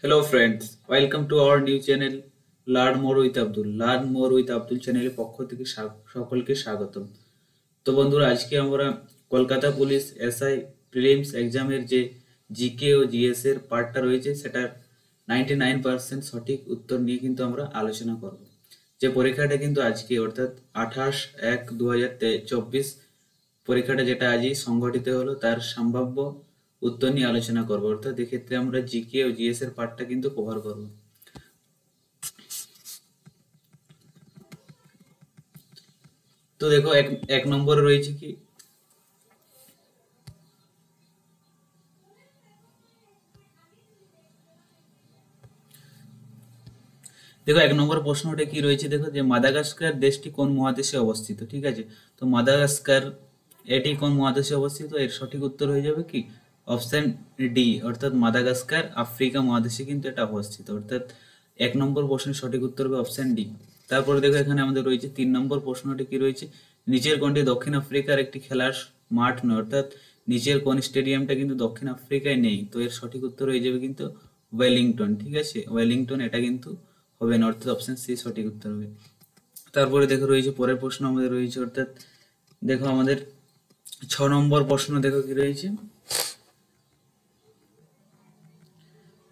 Hello friends, welcome to our new channel Learn More with Abdul. Learn More with Abdul চ্যানেলের পক্ষ থেকে সকলকে স্বাগতম। তো বন্ধুরা আজকে আমরা কলকাতা পুলিশ এসআই প্রিলিমস এক্সামের যে জিকে ও জিএস এর পার্টটা রয়েছে সেটার 99% সঠিক উত্তর নিয়ে কিন্তু আমরা আলোচনা করব। যে পরীক্ষাটা কিন্তু আজকে অর্থাৎ 28/1/2024 পরীক্ষাটা যেটা আজই সংঘটিত হলো তার সম্ভাব্য উত্তর নিয়ে আলোচনা করবো, অর্থাৎ এক্ষেত্রে আমরা জিকে ও জিএস এর পার্টটা কিন্তু কভার করব। তো দেখো এক এক নম্বরে রয়েছে কি, দেখো এক নম্বর প্রশ্নটা কি রয়েছে, দেখো যে মাদাগাস্কার দেশটি কোন মহাদেশে অবস্থিত। ঠিক আছে, তো মাদাগাস্কার এটি কোন মহাদেশে অবস্থিত, এর সঠিক উত্তর হয়ে যাবে কি অপশন ডি, অর্থাৎ মাদাগাস্কার আফ্রিকা মহাদেশে কিন্তু এটা অবস্থিত, অর্থাৎ এক নম্বর প্রশ্নের সঠিক উত্তর হবে অপশন ডি। তারপরে দেখো এখানে আমাদের রয়েছে 3 নম্বর প্রশ্নটি কি রয়েছে, নিচের কোনটি দক্ষিণ আফ্রিকার একটি খেলার মাঠ নয়, অর্থাৎ নিচের কোন স্টেডিয়ামটা কিন্তু দক্ষিণ আফ্রিকায় নেই, তো এর সঠিক উত্তর হয়ে যাবে কিন্তু ওয়েলিংটন। ঠিক আছে, ওয়েলিংটন এটা কিন্তু হবে না, অর্থাৎ অপশন সি সঠিক উত্তর হবে। তারপরে দেখো রয়েছে পরের প্রশ্ন আমাদের রয়েছে, অর্থাৎ দেখো আমাদের 6 নম্বর প্রশ্ন দেখো কি রয়েছে।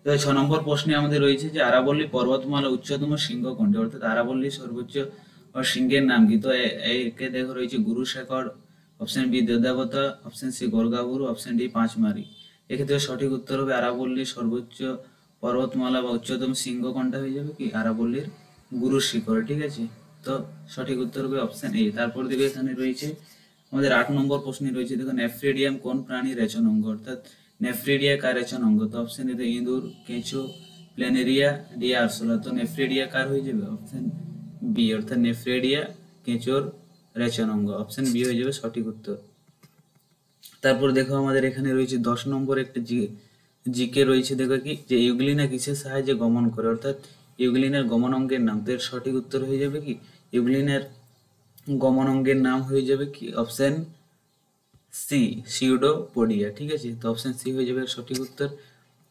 6 নম্বর প্রশ্নে আমাদের রয়েছে যে আরাবল্লী পর্বতমালা উচ্চতম শৃঙ্গ কোনটি, অর্থাৎ আরাবল্লীর সর্বোচ্চ শৃঙ্গের নাম কি। তো একে দেখো রয়েছে গুরু শেখর, অপশন বি দেবদাবতা, option C Gorgaburu, option D Pachmarhi. এক্ষেত্রে সঠিক উত্তর হবে আরাবল্লীর সর্বোচ্চ পর্বতমালা বা উচ্চতম শৃঙ্গ কোনটা হয়ে যাবে কি আরাবল্লীর গুরু শিখর। ঠিক আছে, তো সঠিক উত্তর হবে অপশন এ। তারপর দেখবে এখানে রয়েছে আমাদের 8 নম্বর প্রশ্নে রয়েছে, দেখো নেফ্রিডিয়াম কোন প্রাণীর রেচন অঙ্গ, অর্থাৎ নেফ্রিডিয়া কার রেচন অঙ্গ। তো অপশন এ ইঁদুর, কেঁচো, প্ল্যানেরিয়া, ডি আরশোলা। তো নেফ্রিডিয়া কার হয়ে যাবে অপশন বি, অর্থাৎ নেফ্রিডিয়া কেঁচোর রেচন অঙ্গ, অপশন বি হয়ে যাবে সঠিক উত্তর। তারপর দেখো আমাদের এখানে রয়েছে 10 নম্বর একটা জিকে রয়েছে, দেখো কি যে ইউগ্লিনা কিসের সাহায্যে গমন করে, অর্থাৎ ইউগ্লিনার গমন অঙ্গের নাম। তো এর সঠিক উত্তর হয়ে যাবে কি ইউগ্লিনার গমন অঙ্গের নাম হয়ে যাবে কি অপশন সি সিউডোপোডিয়া। ঠিক আছে, তো অপশন সি হয়ে যাবে সঠিক উত্তর।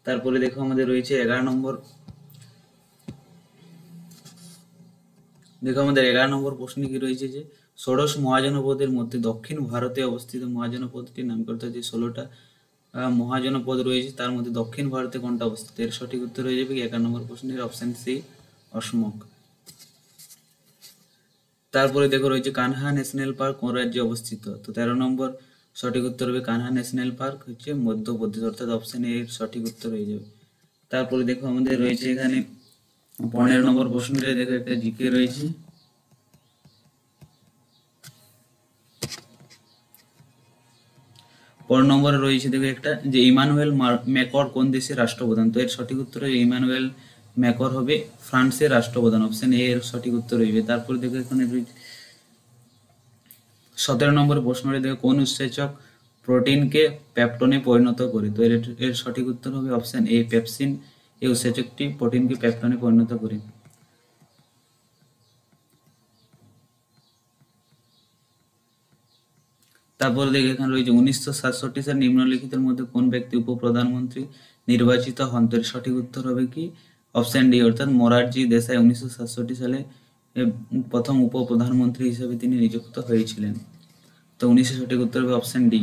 তারপরে দেখো আমাদের রয়েছে 11 নম্বর, দেখো আমাদের 11 নম্বর প্রশ্নে কি রয়েছে যে ষোড়শ মহাজনপদের মধ্যে দক্ষিণ ভারতে অবস্থিত মহাজনপদটির নাম, অর্থাৎ যে 16টা মহাজনপদ রয়েছে তার মধ্যে দক্ষিণ ভারতে কোনটা অবস্থিত, এর সঠিক উত্তর হয়ে যাবে 11 নম্বর প্রশ্নের অপশন সি অসমক। তারপরে দেখো রয়েছে কানহা ন্যাশনাল পার্ক কোন রাজ্যে অবস্থিত। তো 13 নম্বর সঠিক উত্তর হবে কানহা ন্যাশনাল পার্ক হচ্ছে মধ্যপ্রদেশ, অর্থাৎ অপশন এ এর সঠিক উত্তর হয়ে যাবে। তারপরে দেখো আমাদের রয়েছে এখানে 15 নম্বর প্রশ্নটা, দেখো একটা জিকে রয়েছে। 15 নম্বরে রয়েছে দেখো একটা যে ইমানুয়েল ম্যাকর কোন দেশের রাষ্ট্রপ্রধান। তো এর সঠিক উত্তর হবে ইমানুয়েল ম্যাকর হবে ফ্রান্সের রাষ্ট্রপ্রধান, অপশন এ এর সঠিক উত্তর হইবে। তারপরে দেখো এখানে 17 নম্বর প্রশ্নটি দেখো কোন উৎসেচক প্রোটিনকে পেপটনে পরিণত করে। তো এর সঠিক উত্তর হবে অপশন এ পেপসিন, এই উৎসেচকটি প্রোটিনকে পেপটনে পরিণত করে। তারপরে দেখে এখানে রয়েছে 1967 সালে নিম্নলিখিতের মধ্যে কোন ব্যক্তি উপপ্রধানমন্ত্রী নির্বাচিত হন। তো এর সঠিক উত্তর হবে কি অপশন ডি, অর্থাৎ মোরারজি দেশাই 1967 সালে প্রথম উপপ্রধানমন্ত্রী হিসেবে তিনি নিযুক্ত হয়েছিলেন। তো 19 সঠিক উত্তর হবে অপশন ডি।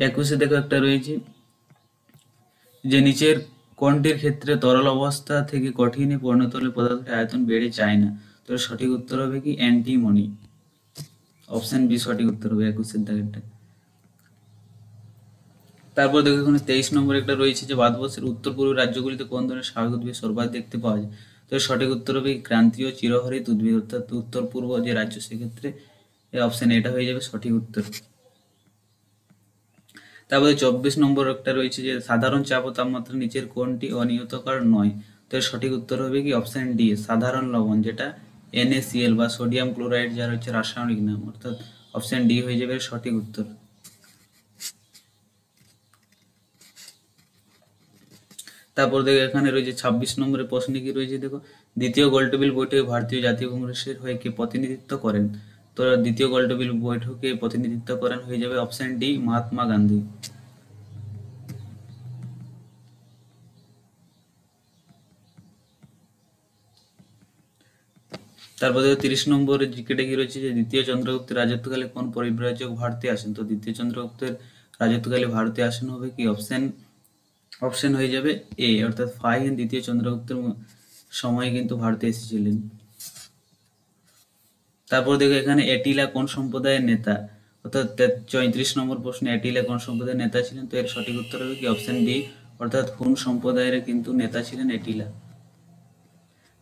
একুশে দেখো একটা রয়েছে যে নিচের কোনটির ক্ষেত্রে তরল অবস্থা থেকে কঠিনে পরিণত হলে পদার্থটির আয়তন বেড়ে যায় না। তো এর সঠিক উত্তর হবে কি অ্যান্টিমনি, অপশন বি সঠিক উত্তর হবে 21-এর দাগেরটা। তারপর দেখো এখানে 23 নম্বর একটা রয়েছে যে ভারতবর্ষের উত্তর পূর্ব রাজ্যগুলিতে কোন ধরনের স্বাভাবিক উদ্ভিদ সর্বাধিক দেখতে পাওয়া যায়। তো এর সঠিক উত্তর হবে ক্রান্তীয় চিরহরিত উদ্ভিদ, অর্থাৎ উত্তর পূর্ব যে রাজ্য সেক্ষেত্রে অপশন এটা হয়ে যাবে সঠিক উত্তর। তারপরে 24 নম্বর একটা রয়েছে যে সাধারণ চাপ ও তাপমাত্রা নিচের কোনটি অনিয়তকার নয়। তো এর সঠিক উত্তর হবে কি অপশন ডি সাধারণ লবণ, যেটা NaCl বা সোডিয়াম ক্লোরাইড যার হচ্ছে রাসায়নিক নাম, অর্থাৎ অপশন ডি হয়ে যাবে সঠিক উত্তর। তারপর দেখো এখানে রয়েছে 26 নম্বরের প্রশ্নে কি রয়েছে দেখো, দ্বিতীয় গোলটেবিল বৈঠকে ভারতীয় জাতীয় কংগ্রেসের হয়ে কে প্রতিনিধিত্ব করেন? তো দ্বিতীয় গোলটেবিল বৈঠকে প্রতিনিধিত্ব করেন হয়ে যাবে অপশন ডি মহাত্মা গান্ধী। তারপর দেখো 30 নম্বরের জিকেটা কি রয়েছে যে দ্বিতীয় চন্দ্রগুপ্তের রাজত্বকালে কোন পরিব্রাজক ভারতে আসেন? তো দ্বিতীয় চন্দ্রগুপ্তের রাজত্বকালে ভারতে আসেন হবে কি অপশন হয়ে যাবে এ, অর্থাৎ ফাহিয়ান দ্বিতীয় চন্দ্রগুপ্তের সময়ে কিন্তু ভারতে এসেছিলেন। তারপর দেখো এখানে এটিলা কোন সম্প্রদায়ের নেতা? অর্থাৎ 34 নম্বর প্রশ্নে এটিলা কোন সম্প্রদায়ের নেতা ছিলেন? তো এর সঠিক উত্তর হবে কি অপশন ডি, অর্থাৎ হুন সম্প্রদায়ের কিন্তু নেতা ছিলেন এটিলা।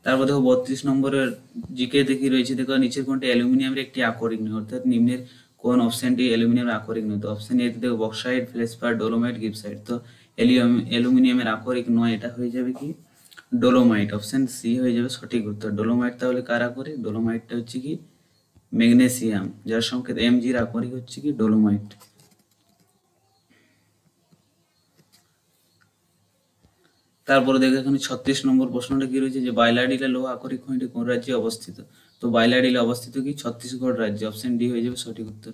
তারপর দেখো 32 নম্বরের জিকে দেখি রয়েছে দেখো, নিচের কোনটি অ্যালুমিনিয়ামের একটি আকরিক নয়? অর্থাৎ নিম্নের কোন অপশনটি অ্যালুমিনিয়ামের আকরিক নয়? তো অপশন এ দেখো বক্সাইট, ফেলসপার, ডোলোমাইট, গিবসাইট। তো অ্যালুমিনিয়ামের আকরিক নয়, এটা হয়ে যাবে কি ডোলোমাইট। অপশন সি হয়ে যাবে সঠিক উত্তর। ডোলোমাইট তাহলে কার আকরিক? ডোলোমাইটটা হচ্ছে কি ম্যাগনেসিয়াম, যার সংকেত Mg এর আকরিক হচ্ছে কি ডোলোমাইট। তারপরে দেখো এখানে 36 নম্বর প্রশ্নটা কি রয়েছে যে বাইলাডিলা লৌহ আকরিক খনিটি কোন রাজ্যে অবস্থিত? তো বাইলাডিলা অবস্থিত কি ছত্তিশগড় রাজ্যে। অপশন ডি হয়ে যাবে সঠিক উত্তর।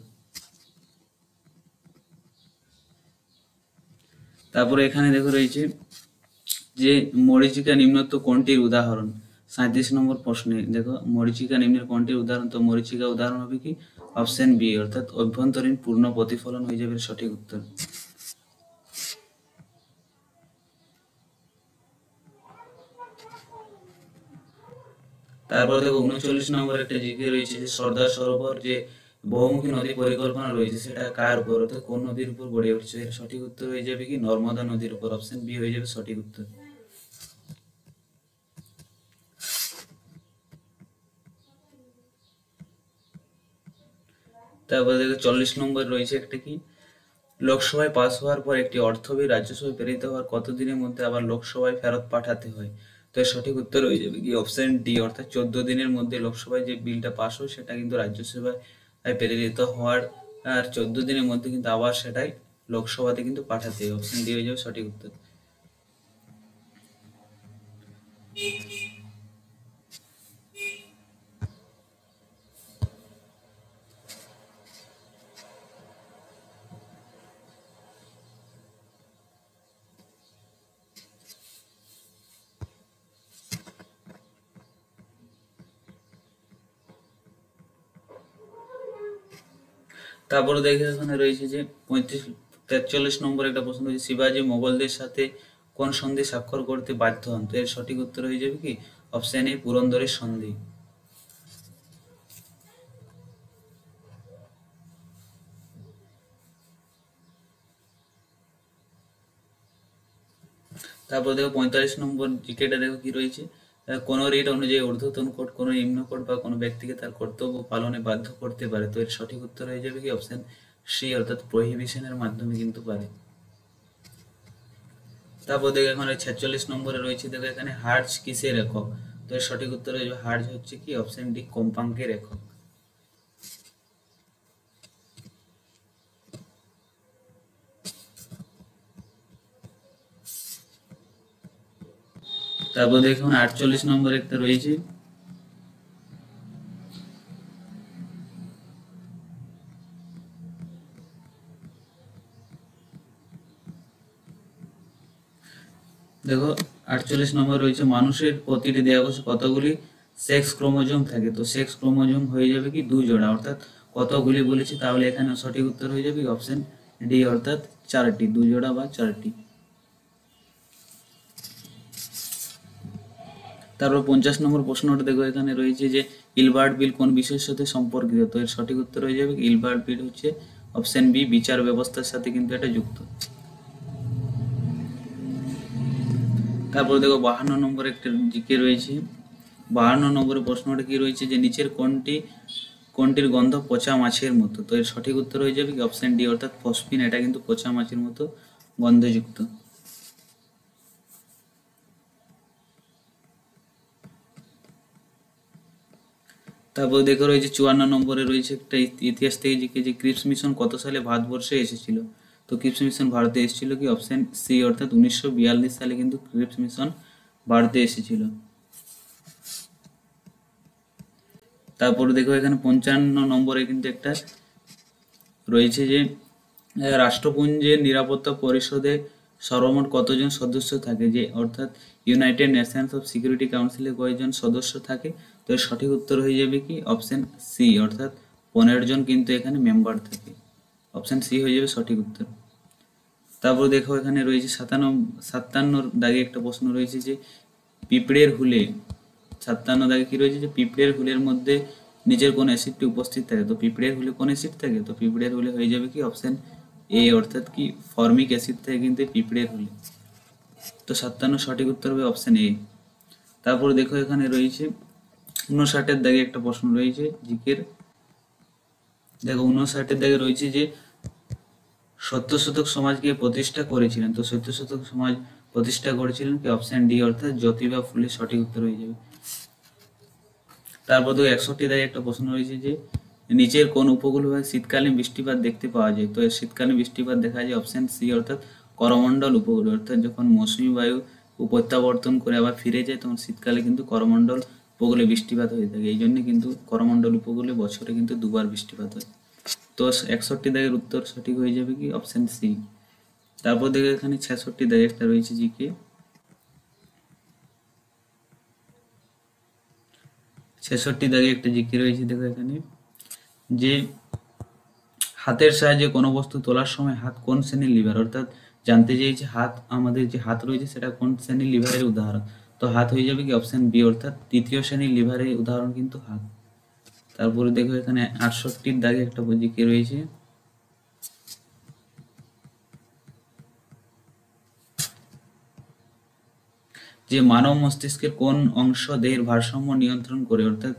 তারপরে এখানে দেখো রয়েছে যে মরীচিকা নিম্নোক্ত কোনটির উদাহরণ? 37 নম্বর প্রশ্নে দেখো মরীচিকা নিম্নের কোনটির উদাহরণ? তো মরীচিকা উদাহরণ হবে কি অপশন বি, অর্থাৎ অভ্যন্তরীণ পূর্ণ প্রতিফলন হয়ে যাবে সঠিক উত্তর। তারপরে দেখো 39 নম্বর একটা জিকে রয়েছে যে সর্দার সরোবর যে বহুমুখী নদী পরিকল্পনা রয়েছে সেটা কার উপর, অর্থাৎ কোন নদীর উপর গড়ে উঠছে? এর সঠিক উত্তর হয়ে যাবে কি নর্মদা নদীর উপর। অপশন বি হয়ে যাবে সঠিক উত্তর। তারপরে দেখো 40 নম্বর রয়েছে একটা কি, লোকসভায় পাস হওয়ার পর একটি অর্থ বিল রাজ্যসভায় প্রেরিত হওয়ার কতদিনের মধ্যে আবার লোকসভায় ফেরত পাঠাতে হয়? তো এর সঠিক উত্তর হয়ে যাবে কি অপশন ডি, অর্থাৎ 14 দিনের মধ্যে লোকসভায় যে বিলটা পাস হয় সেটা কিন্তু রাজ্যসভায় প্রেরিত হওয়ার আর 14 দিনের মধ্যে কিন্তু আবার সেটাই লোকসভাতে কিন্তু পাঠাতে হয়। অপশন ডি হয়ে যাবে সঠিক উত্তর। তারপরে দেখে এখানে রয়েছে যে 43 নম্বর একটা প্রশ্ন রয়েছে শিবাজি মোগলদের সাথে কোন সন্ধি স্বাক্ষর করতে বাধ্য হন? তো এর সঠিক উত্তর হয়ে যাবে কি অপশন এ পুরন্দরের সন্ধি। তারপর দেখো 45 নম্বর জিকেটা দেখো কি রয়েছে, কোন রিট অনুযায়ী ঊর্ধ্বতন কোড কোন নিম্ন কোড বা কোনো ব্যক্তিকে তার কর্তব্য পালনে বাধ্য করতে পারে? তো এর সঠিক উত্তর হয়ে যাবে কি অপশন সি, অর্থাৎ প্রহিবিশনের মাধ্যমে কিন্তু পারে। তারপর দেখো এখানে 46 নম্বরে রয়েছে দেখো এখানে হার্জ কিসের একক? তো এর সঠিক উত্তর হয়ে যাবে হার্জ হচ্ছে কি অপশন ডি কম্পাঙ্কের একক। তারপর দেখুন 48 নম্বর একটা রয়েছে দেখো 48 নম্বর রয়েছে মানুষের প্রতিটি দেহকোষে কতগুলি সেক্স ক্রোমোজোম থাকে? তো সেক্স ক্রোমোজোম হয়ে যাবে কি 2 জোড়া, অর্থাৎ কতগুলি বলেছি তাহলে এখানে সঠিক উত্তর হয়ে যাবে অপশন ডি, অর্থাৎ 4টি, 2 জোড়া বা 4টি। তারপর 50 নম্বর প্রশ্নটা দেখো এখানে রয়েছে যে ইলবার্ট বিল কোন বিষয়ের সাথে সম্পর্কিত? তো এর সঠিক উত্তর হয়ে যাবে ইলবার্ট বিল হচ্ছে অপশন বি বিচার ব্যবস্থার সাথে কিন্তু এটা যুক্ত। তারপর দেখো 52 নম্বর একটা জিকে রয়েছে, 52 নম্বরের প্রশ্নটা কি রয়েছে যে নিচের কোনটির গন্ধ পচা মাছের মতো? তো এর সঠিক উত্তর হয়ে যাবে কি অপশন ডি, অর্থাৎ ফসফিন, এটা কিন্তু পচা মাছের মতো গন্ধযুক্ত। তারপর দেখো রয়েছে 54 নম্বরে রয়েছে একটা ইতিহাস থেকে জিকে যে ক্রিপস মিশন কত সালে ভারতবর্ষে এসেছিল? তো ক্রিপস মিশন ভারতে এসেছিল কি অপশন সি অর্থাৎ 1942 সালে কিন্তু ক্রিপস মিশন ভারতে এসেছিল। তারপরে দেখো এখানে 55 নম্বরে কিন্তু একটা রয়েছে যে রাষ্ট্রপুঞ্জের নিরাপত্তা পরিষদে সর্বমোট কতজন সদস্য থাকে, যে অর্থাৎ ইউনাইটেড নেশনস অফ সিকিউরিটি কাউন্সিলে কয়জন সদস্য থাকে। তো এর সঠিক উত্তর হয়ে যাবে কি অপশন সি অর্থাৎ 15 জন কিন্তু এখানে মেম্বার থাকে। অপশন সি হয়ে যাবে সঠিক উত্তর। তারপর দেখো এখানে রয়েছে 57 দাগে একটা প্রশ্ন রয়েছে যে পিঁপড়ের হুলে, 57 দাগে কি রয়েছে যে পিঁপড়ের হুলের মধ্যে নিচের কোন অ্যাসিডটি উপস্থিত থাকে। তো পিঁপড়ের হুলে কোন অ্যাসিড থাকে, তো পিঁপড়ের হুলে হয়ে যাবে কি অপশন এ অর্থাৎ কি ফর্মিক অ্যাসিড থাকে কিন্তু পিঁপড়ের হুলে। তো 57 সঠিক উত্তর হবে অপশন এ। তারপর দেখো এখানে রয়েছে 59 দাগে একটা প্রশ্ন রয়েছে জিকের। দেখো 59 দাগে রয়েছে যে সত্য শতক সমাজকে প্রতিষ্ঠা করেছিলেন। তো সত্য শতক সমাজ প্রতিষ্ঠা করেছিলেন কি অপশন ডি অর্থাৎ জ্যোতিবা ফুলে সঠিক উত্তর হয়ে যাবে। তারপর তো 61 দাগে একটা প্রশ্ন রয়েছে যে নিচের কোন উপকূলভাগে শীতকালীন বৃষ্টিপাত দেখতে পাওয়া যায়। তো শীতকালীন বৃষ্টিপাত দেখা যায় অপশন সি অর্থাৎ করমণ্ডল উপকূল, অর্থাৎ যখন মৌসুমী বায়ু প্রত্যাবর্তন করে আবার ফিরে যায় তখন শীতকালে কিন্তু করমণ্ডল উপকূলে বৃষ্টিপাত হয়ে থাকে। এই জন্য কিন্তু করমণ্ডল উপকূলে বছরে কিন্তু দুবার বৃষ্টিপাত হয়। তো 61 দাগের উত্তর সঠিক হয়ে যাবে কি অপশন সি। তারপর দেখো এখানে 66 দাগে একটা রয়েছে জিকে। 66 দাগে একটা জিকে রয়েছে দেখো এখানে যে হাতের সাহায্যে কোনো বস্তু তোলার সময় হাত কোন শ্রেণীর লিভার, অর্থাৎ জানতে চাইছে হাত, আমাদের যে হাত রয়েছে সেটা কোন শ্রেণীর লিভারের উদাহরণ। তো হাত হয়ে যাবে কি অপশন বি অর্থাৎ তৃতীয় শ্রেণীর লিভারের উদাহরণ কিন্তু হাত। তারপরে দেখো এখানে 68 দাগে একটা জিকে রয়েছে যে মানব মস্তিষ্কের কোন অংশ দেহের ভারসাম্য নিয়ন্ত্রণ করে, অর্থাৎ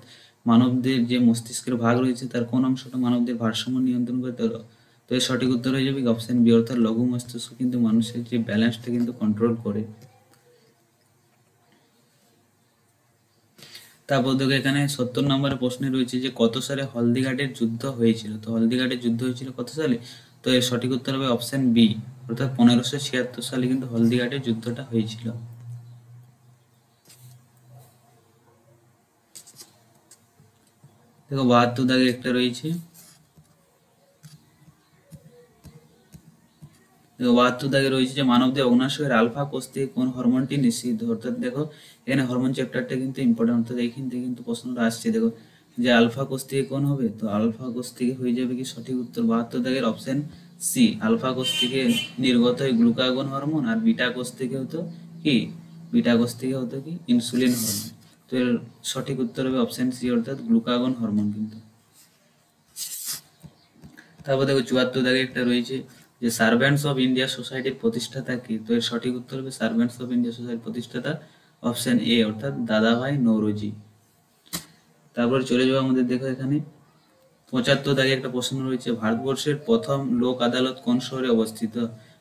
মানবদের যে মস্তিষ্কের ভাগ রয়েছে তার কোন অংশটা মানবদের ভারসাম্য নিয়ন্ত্রণ করে। তো এর সঠিক উত্তর হয়ে যাবে অপশন বি অর্থাৎ লঘু মস্তিষ্ক কিন্তু মানুষের যে ব্যালেন্সটা কিন্তু কন্ট্রোল করে। তারপর দেখো এখানে 70 নম্বরের প্রশ্নে রয়েছে যে কত সালে হলদিঘাটের যুদ্ধ হয়েছিল। তো হলদিঘাটের যুদ্ধ হয়েছিল কত সালে, তো এর সঠিক উত্তর হবে অপশন বি অর্থাৎ 1576 সালে কিন্তু হলদিঘাটের যুদ্ধটা হয়েছিল। দেখো 72 দাগে একটা রয়েছে, দেখো 72 দাগে রয়েছে যে মানবদেহ অগ্নাশয়ের আলফা কোষ থেকে কোন হরমোনটি নিঃসৃত। অর্থাৎ দেখো এখানে হরমোন চ্যাপ্টারটা কিন্তু ইম্পর্টেন্ট, অর্থাৎ এইখান থেকে কিন্তু প্রশ্নটা আসছে। দেখো যে আলফা কোষ থেকে কোন হবে, তো আলফা কোষ থেকে হয়ে যাবে কি সঠিক উত্তর 72 দাগের অপশন সি। আলফা কোষ থেকে নির্গত হয় গ্লুকাগন হরমোন, আর বিটা কোষ থেকে হতো কি, বিটা কোষ থেকে হতো কি ইনসুলিন হরমোন। তো এর সঠিক উত্তর হবে অপশন সি অর্থাৎ গ্লুকাগন হরমোন কিন্তু। তারপর দেখো 74 দাগে একটা রয়েছে যে সার্ভেন্টস অফ ইন্ডিয়া সোসাইটির প্রতিষ্ঠাতা কি। তো এর সঠিক উত্তর হবে সার্ভেন্টস অফ ইন্ডিয়া সোসাইটির প্রতিষ্ঠাতা অপশন এ অর্থাৎ দাদাভাই নৌরোজি। তারপর চলে যাবো আমাদের দেখো এখানে 75 দাগে একটা প্রশ্ন রয়েছে ভারতবর্ষের প্রথম লোক আদালত কোন শহরে অবস্থিত,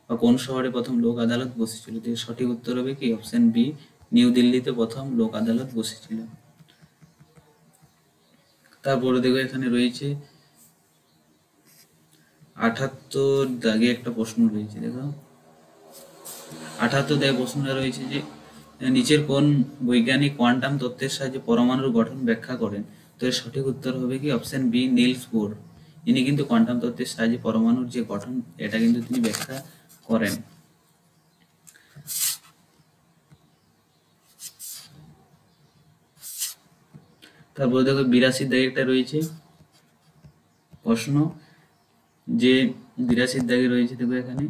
বা কোন শহরে প্রথম লোক আদালত বসেছিল। তো এর সঠিক উত্তর হবে কি অপশন বি নিউ দিল্লিতে প্রথম লোক আদালত বসেছিল। তারপরে দেখো এখানে রয়েছে 78 দাগে একটা প্রশ্ন রয়েছে। দেখো 78 দাগে প্রশ্নটা রয়েছে যে নিচের কোন বৈজ্ঞানিক কোয়ান্টাম তত্ত্বের সাহায্যে পরমাণুর গঠন ব্যাখ্যা করেন। তো এর সঠিক উত্তর হবে কি অপশন বি নিলস বোর। ইনি কিন্তু কোয়ান্টাম তত্ত্বের সাহায্যে পরমাণুর যে গঠন এটা কিন্তু তিনি ব্যাখ্যা করেন। তারপর দেখো 82 দাগে একটা রয়েছে প্রশ্ন যে 82 দাগে রয়েছে দেখো এখানে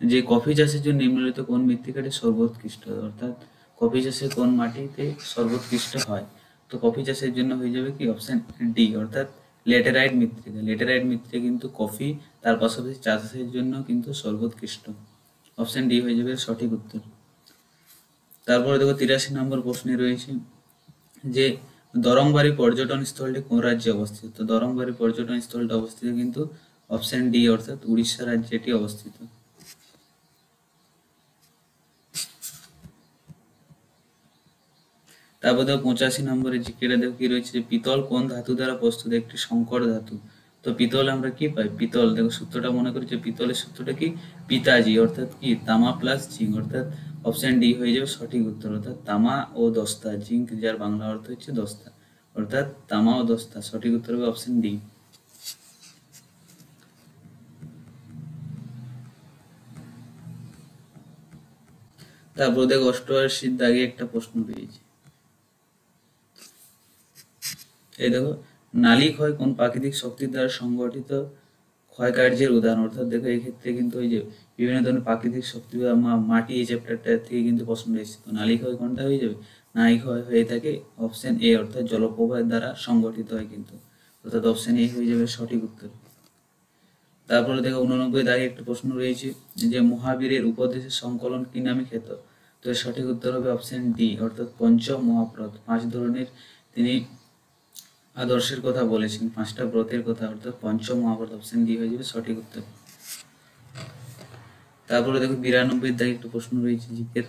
যে কফি চাষের জন্য নিম্নলিখিত কোন মৃত্তিকাটি সর্বোৎকৃষ্ট, অর্থাৎ কফি চাষে কোন মাটিতে সর্বোৎকৃষ্ট হয়। তো কফি চাষের জন্য হয়ে যাবে কি অপশন ডি অর্থাৎ লেটেরাইট মৃত্তিকা। লেটেরাইট মৃত্তিকা কিন্তু কফি তার পাশাপাশি চাষের জন্য কিন্তু সর্বোৎকৃষ্ট। অপশন ডি হয়ে যাবে সঠিক উত্তর। তারপরে দেখো 83 নম্বর প্রশ্নে রয়েছে যে দরংবাড়ি পর্যটন স্থলটি কোন রাজ্যে অবস্থিত। তো দরংবাড়ি পর্যটন স্থলটা অবস্থিত কিন্তু অপশন ডি অর্থাৎ উড়িষ্যা রাজ্যে এটি অবস্থিত। তারপর দেখো 85 নম্বরে জিকেটা দেখো কি রয়েছে যে পিতল কোন ধাতু দ্বারা প্রস্তুত, একটি সংকর ধাতু। তো পিতল আমরা কি পাই? পিতল, দেখো সূত্রটা মনে করি যে পিতলের সূত্রটা কি? পিতাজি, অর্থাৎ কি তামা প্লাস জিঙ্ক, অর্থাৎ অপশন ডি হয়ে যাবে সঠিক উত্তর, অর্থাৎ তামা ও দস্তা, জিঙ্ক যার বাংলা অর্থ হচ্ছে দস্তা, অর্থাৎ তামা ও দস্তা, সঠিক উত্তর হবে অপশন ডি। তারপর দেখো 88 দাগে একটা প্রশ্ন পেয়েছি, এই দেখো নালী ক্ষয় কোন প্রাকৃতিক শক্তির দ্বারা সংগঠিত ক্ষয়কার্যের উদাহরণ, অর্থাৎ দেখো এই ক্ষেত্রে কিন্তু ওই যে বিভিন্ন ধরনের প্রাকৃতিক শক্তি বা মাটি, এই চ্যাপ্টারটা থেকে কিন্তু প্রশ্ন এসেছে। তো নালী ক্ষয় কোনটা হয়ে যাবে? নালী ক্ষয় হয়ে থাকে অপশন এ, অর্থাৎ জলপ্রবাহের দ্বারা সংগঠিত হয় কিন্তু, অর্থাৎ অপশন এ হয়ে যাবে সঠিক উত্তর। তারপরে দেখো 89 দাগে একটা প্রশ্ন রয়েছে যে মহাবীরের উপদেশের সংকলন কি নামে খ্যাত? তো এর সঠিক উত্তর হবে অপশন ডি, অর্থাৎ পঞ্চ মহাব্রত। 5 ধরনের তিনি আদর্শের কথা বলেছেন, 5টা ব্রতের কথা, অর্থাৎ পঞ্চ মহাব্রত, অপশন ডি হয়ে যাবে সঠিক উত্তর। তারপরে দেখো 92 দাগে একটা প্রশ্ন রয়েছে জিকের,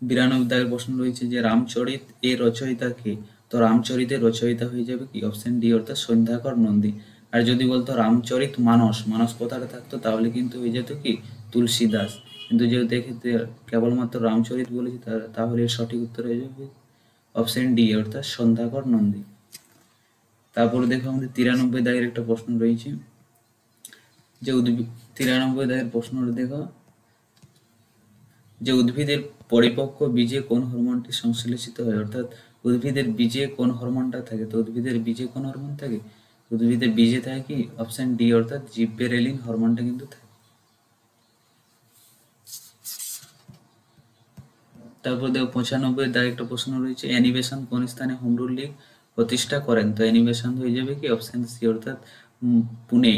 92 দাগের প্রশ্ন রয়েছে যে রামচরিত এর রচয়িতা কে? তো রামচরিতের রচয়িতা হয়ে যাবে কি? অপশন ডি, অর্থাৎ সন্ধ্যাকর নন্দী। আর যদি বলতো রামচরিত মানস, মানস কথাটা থাকতো তাহলে কিন্তু হয়ে যেত কি? তুলসী দাস। কিন্তু যেহেতু এক্ষেত্রে কেবলমাত্র রামচরিত বলেছি তাহলে এর সঠিক উত্তর হয়ে যাবে অপশন ডি, অর্থাৎ সন্ধ্যাকর নন্দী। তারপরে দেখো আমাদের 93 দাগের একটা প্রশ্ন রয়েছে যে 93 দাগের প্রশ্নটা দেখো যে উদ্ভিদের পরিপক্ক বীজে কোন হরমোনটি সংশ্লেষিত হয়, অর্থাৎ উদ্ভিদের বীজে কোন হরমোনটা থাকে? তো উদ্ভিদের বীজে কোন হরমোন থাকে? উদ্ভিদের বীজে থাকে কি? অপশন ডি, অর্থাৎ জিব্বেরেলিন হরমোনটা কিন্তু থাকে। তারপর দেখো 95 দাগে একটা প্রশ্ন রয়েছে অ্যানিমেশন কোন স্থানে হোম রুল লীগ প্রতিষ্ঠা করেন? তো অ্যানিমেশন হয়ে যাবে কি? অপশন সি, অর্থাৎ পুনে,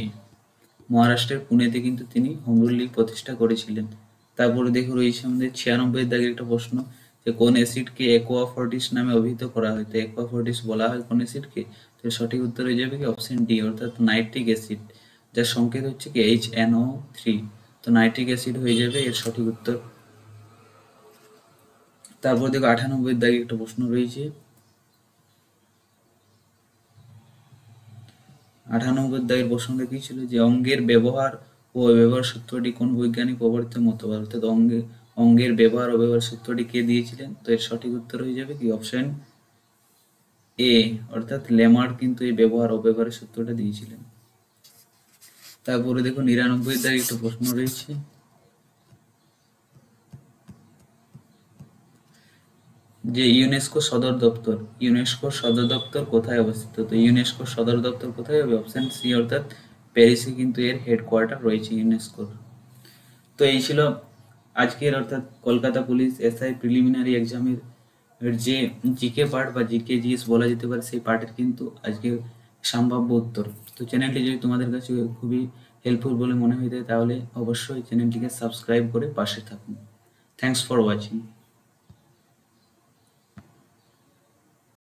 মহারাষ্ট্রের পুনেতে কিন্তু তিনি হোম রুল লীগ প্রতিষ্ঠা করেছিলেন। তারপরে দেখো রয়েছে আমাদের 96 দাগের একটা প্রশ্ন যে কোন অ্যাসিডকে অ্যাকোয়াফর্টিস নামে অভিহিত করা হয়? তো অ্যাকোয়াফর্টিস বলা হয় কোন অ্যাসিডকে? তো সঠিক উত্তর হয়ে যাবে কি? অপশন ডি, অর্থাৎ নাইট্রিক অ্যাসিড, যার সংকেত হচ্ছে কি HNO3। তো নাইট্রিক অ্যাসিড হয়ে যাবে এর সঠিক উত্তর। তারপর দেখো 98 দাগে একটা প্রশ্ন রয়েছে, 98 দাগের প্রশ্নটা কি ছিল যে অঙ্গের ব্যবহার ও অব্যবহার সূত্রটি কোন বৈজ্ঞানিক প্রবর্তিত মতবাদ, অর্থাৎ অঙ্গের ব্যবহার ও ব্যবহার সূত্রটি কে দিয়েছিলেন? তো এর সঠিক উত্তর হয়ে যাবে কি? অপশন এ, অর্থাৎ লেমার্ক কিন্তু এই ব্যবহার ও ব্যবহারের সূত্রটা দিয়েছিলেন। তারপরে দেখো 99 দাগে একটা প্রশ্ন রয়েছে যে ইউনেস্কো সদর দপ্তর কোথায় অবস্থিত? তো ইউনেস্কোর সদর দপ্তর কোথায় হবে? অপশন সি, অর্থাৎ প্যারিসে কিন্তু এর হেডকোয়ার্টার রয়েছে ইউনেস্কোর। তো এই ছিল আজকের, অর্থাৎ কলকাতা পুলিশ এসআই প্রিলিমিনারি এক্সামের যে জিকে পার্ট বা জিকে জিএস বলা যেতে পারে সেই পার্টের কিন্তু আজকে সম্ভাব্য উত্তর। তো চ্যানেলটি যদি তোমাদের কাছে খুবই হেল্পফুল বলে মনে হয়ে থাকে তাহলে অবশ্যই চ্যানেলটিকে সাবস্ক্রাইব করে পাশে থাকুন। Thanks for watching.